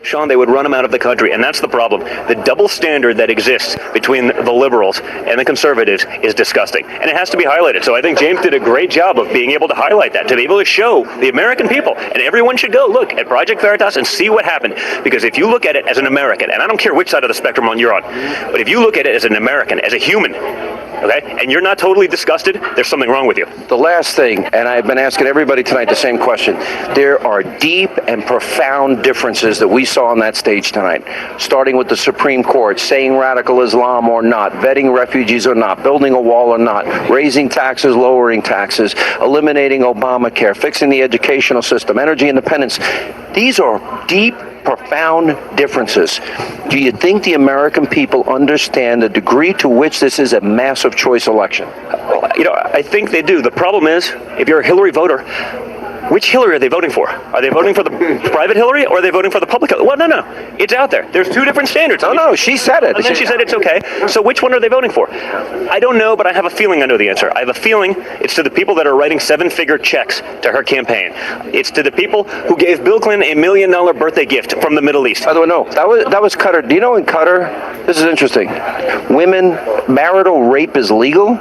Sean, they would run them out of the country, and that's the problem. The double standard that exists between the liberals and the conservatives is disgusting, and it has to be highlighted. So I think James did a great job of being able to highlight that, to be able to show the American people, and everyone should go look at Project Veritas and see what happened. Because if you look at it as an American, and I don't care which side of the spectrum you're on, but if you look at it as an American, as a human, okay, and you're not totally disgusted, there's something wrong with you. The last thing, and I've been asking everybody tonight the same question, there are deep and profound differences that we saw on that stage tonight, starting with the Supreme Court saying radical Islam or not, vetting refugees or not, building a wall or not, raising taxes, lowering taxes, eliminating Obamacare, fixing the educational system, energy independence. These are deep, profound differences. Do you think the American people understand the degree to which this is a massive choice election? Well, I think they do. The problem is, if you're a Hillary voter, which Hillary are they voting for? Are they voting for the private Hillary, or are they voting for the public Hillary? Well, no. It's out there. There's two different standards. No, she said it. And then she said it's okay. So which one are they voting for? I don't know, but I have a feeling I know the answer. I have a feeling it's to the people that are writing seven-figure checks to her campaign. It's to the people who gave Bill Clinton $1 million birthday gift from the Middle East. By the way, no, that was Qatar. Do you know in Qatar, this is interesting, marital rape is legal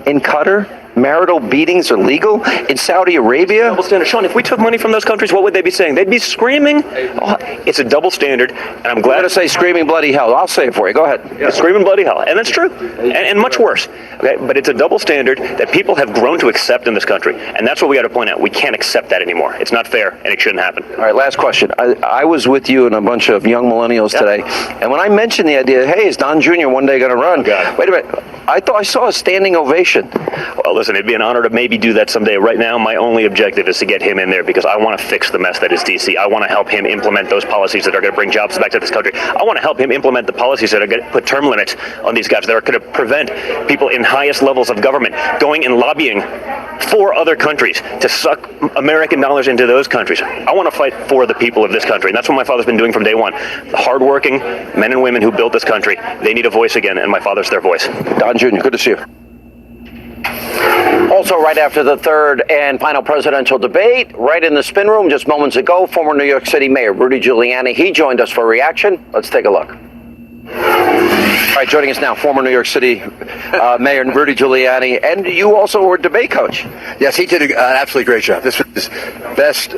in Qatar? Marital beatings are legal in Saudi Arabia. Double standard. Sean, if we took money from those countries, what would they be saying? They'd be screaming. Oh, it's a double standard, and I'm glad to say screaming bloody hell. I'll say it for you. Go ahead. Yeah. Screaming bloody hell, and that's true, and much worse. Okay, but it's a double standard that people have grown to accept in this country, and that's what we got to point out. We can't accept that anymore. It's not fair, and it shouldn't happen. All right, last question. I was with you and a bunch of young millennials today, and when I mentioned the idea, hey, is Don Jr. one day going to run? Wait a minute. I thought I saw a standing ovation. Well, listen, it'd be an honor to maybe do that someday. Right now, my only objective is to get him in there because I want to fix the mess that is D.C. I want to help him implement those policies that are going to bring jobs back to this country. I want to help him implement the policies that are going to put term limits on these guys, that are going to prevent people in highest levels of government going and lobbying for other countries to suck American dollars into those countries. I want to fight for the people of this country, and that's what my father's been doing from day one. The hardworking men and women who built this country, they need a voice again, and my father's their voice. Don Jr., good to see you. Also, right after the third and final presidential debate, right in the spin room just moments ago, former New York City Mayor Rudy Giuliani, he joined us for a reaction. Let's take a look. All right, joining us now, former New York City Mayor Rudy Giuliani, and you also were a debate coach. Yes, he did an absolutely great job. This was his best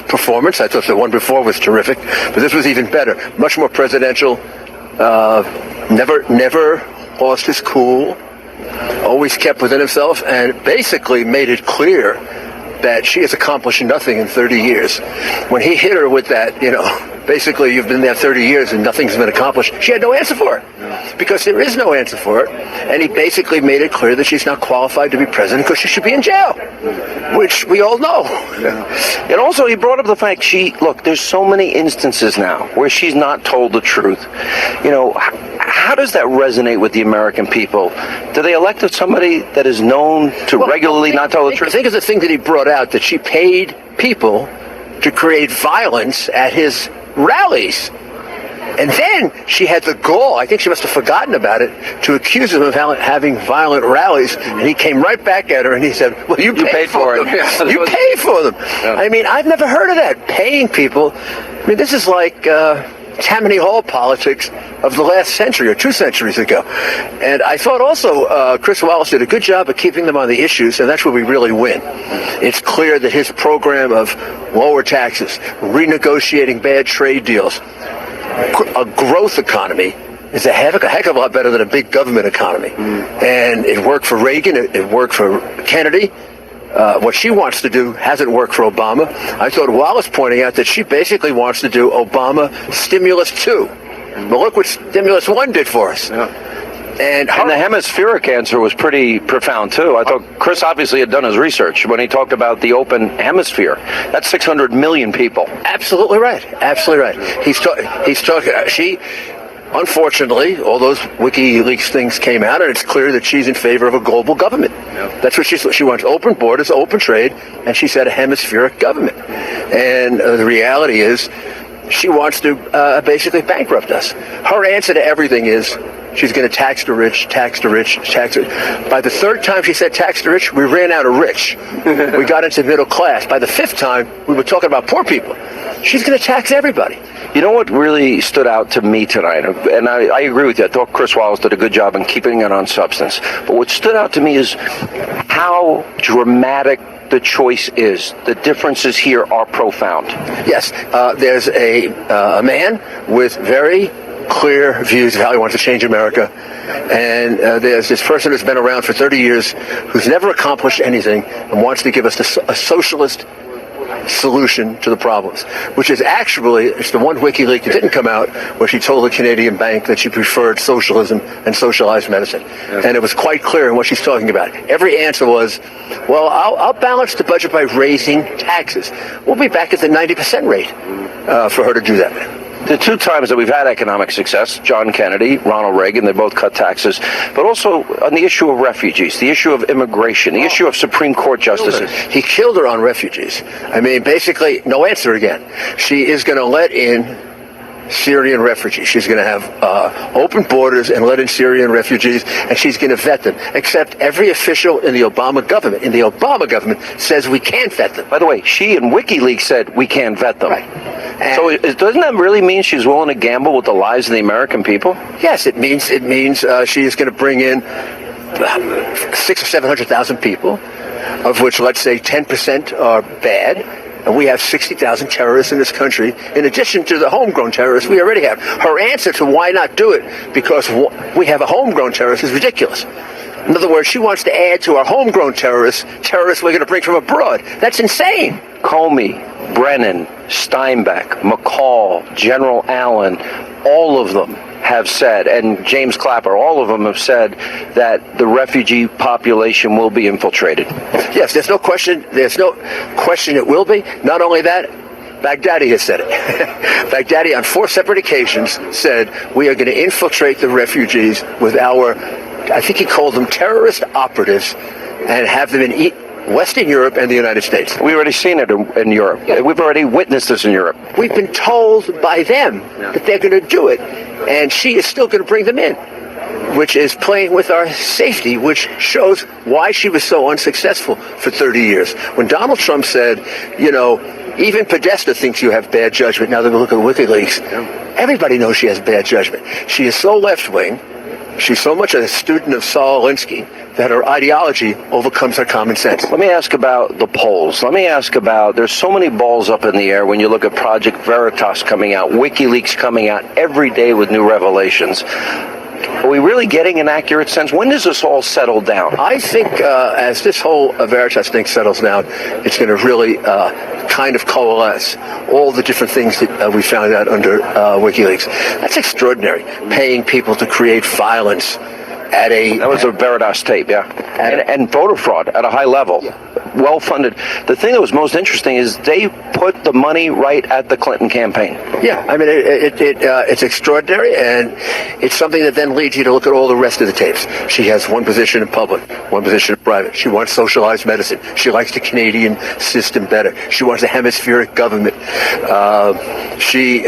performance. I thought the one before was terrific, but this was even better. Much more presidential. Never lost his cool. Always kept within himself, and basically made it clear that she has accomplished nothing in 30 years. When he hit her with that, basically you've been there 30 years and nothing's been accomplished, she had no answer for it. Because there is no answer for it. And he basically made it clear that she's not qualified to be president because she should be in jail, which we all know. Yeah. And also he brought up the fact there's so many instances now where she's not told the truth. How does that resonate with the American people? Do they elect somebody that is known to regularly not tell the truth? I think it's the thing that he brought out, that she paid people to create violence at his rallies. And then she had the gall, I think she must have forgotten about it, to accuse him of having violent rallies. And he came right back at her and he said, well, you paid for them. You paid for them. Yeah. I mean, I've never heard of that, paying people. I mean, this is like Tammany Hall politics of the last century or 2 centuries ago. And I thought also Chris Wallace did a good job of keeping them on the issues, and that's where we really win. It's clear that his program of lower taxes, renegotiating bad trade deals, a growth economy is a heck of a lot better than a big government economy. And it worked for Reagan, it worked for Kennedy. What she wants to do hasn't worked for Obama. I thought Wallace pointing out that she basically wants to do Obama Stimulus 2. But look what Stimulus 1 did for us. Yeah. And the hemispheric answer was pretty profound, too. I thought Chris obviously had done his research when he talked about the open hemisphere. That's 600 million people. Absolutely right. Absolutely right. He's talking. Unfortunately, all those WikiLeaks things came out, and it's clear that she's in favor of a global government. Yep. That's what she wants: open borders, open trade, and she said a hemispheric government. And the reality is, she wants to basically bankrupt us. Her answer to everything is she's going to tax the rich, tax the rich, tax it. By the third time she said tax the rich, we ran out of rich. We got into middle class. By the fifth time, we were talking about poor people. she's going to tax everybody. You know what really stood out to me tonight, and I agree with you, I thought Chris Wallace did a good job in keeping it on substance, but what stood out to me is how dramatic the choice is. The differences here are profound. Yes, there's a man with very clear views of how he wants to change America, and there's this person who's been around for 30 years who's never accomplished anything and wants to give us a socialist solution to the problems, which is actually, it's the one WikiLeaks that didn't come out where she told the Canadian bank that she preferred socialism and socialized medicine. Yeah. And it was quite clear in what she's talking about. Every answer was, well, I'll balance the budget by raising taxes. We'll be back at the 90% rate for her to do that. The two times that we've had economic success, John Kennedy, Ronald Reagan, they both cut taxes, but also on the issue of refugees, the issue of immigration, the issue of Supreme Court justices. He killed her on refugees. I mean, basically, no answer again. She is going to let in Syrian refugees. She's going to have open borders and let in Syrian refugees, and she's going to vet them. Except every official in the Obama government says we can't vet them. By the way, she and WikiLeaks said we can't vet them. Right. So doesn't that really mean she's willing to gamble with the lives of the American people? Yes, it means she is going to bring in 600,000 or 700,000 people, of which let's say 10% are bad. And we have 60,000 terrorists in this country, in addition to the homegrown terrorists we already have. Her answer to why not do it, because we have a homegrown terrorist, is ridiculous. In other words, she wants to add to our homegrown terrorists we're going to bring from abroad. That's insane. Comey, Brennan, Steinbeck, McCall, General Allen, all of them have said, and James Clapper, all of them have said that the refugee population will be infiltrated. Yes, there's no question it will be. Not only that, Baghdadi has said it. Baghdadi on 4 separate occasions said, we are going to infiltrate the refugees with our, I think he called them terrorist operatives, and have them in Western Europe and the United States. We've already seen it in Europe. Yeah. We've already witnessed this in Europe. We've been told by them that they're going to do it, and she is still going to bring them in, which is playing with our safety, which shows why she was so unsuccessful for 30 years. When Donald Trump said, even Podesta thinks you have bad judgment, now that we look at WikiLeaks, everybody knows she has bad judgment. She is so left-wing, she's so much a student of Saul Alinsky, that her ideology overcomes her common sense. Let me ask about the polls. Let me ask about, there's so many balls up in the air when you look at Project Veritas coming out, WikiLeaks coming out every day with new revelations. Are we really getting an accurate sense? When does this all settle down? I think as this whole Veritas thing settles down, it's going to really kind of coalesce all the different things that we found out under WikiLeaks. That's extraordinary, paying people to create violence at a... That was a Veritas tape, yeah. And voter fraud at a high level. Yeah. Well-funded. The thing that was most interesting is they put the money right at the Clinton campaign. Yeah, I mean, it's extraordinary, and it's something that then leads you to look at all the rest of the tapes. She has one position in public, one position in private. She wants socialized medicine. She likes the Canadian system better. She wants a hemispheric government. She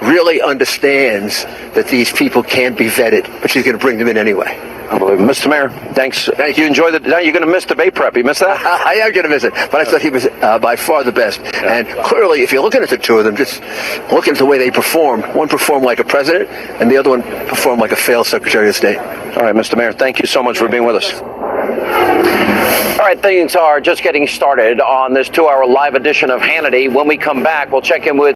really understands that these people can't be vetted, but she's going to bring them in anyway. Unbelievable. Mr. Mayor, thanks. Thank you. Enjoy the... Now you're going to miss debate prep. You missed that? I am going to miss it, but I thought he was by far the best. Yeah. And clearly, if you're looking at the two of them, just look at the way they performed. One performed like a president, and the other one performed like a failed Secretary of State. All right, Mr. Mayor, thank you so much for being with us. All right, things are just getting started on this 2-hour live edition of Hannity. When we come back, we'll check in with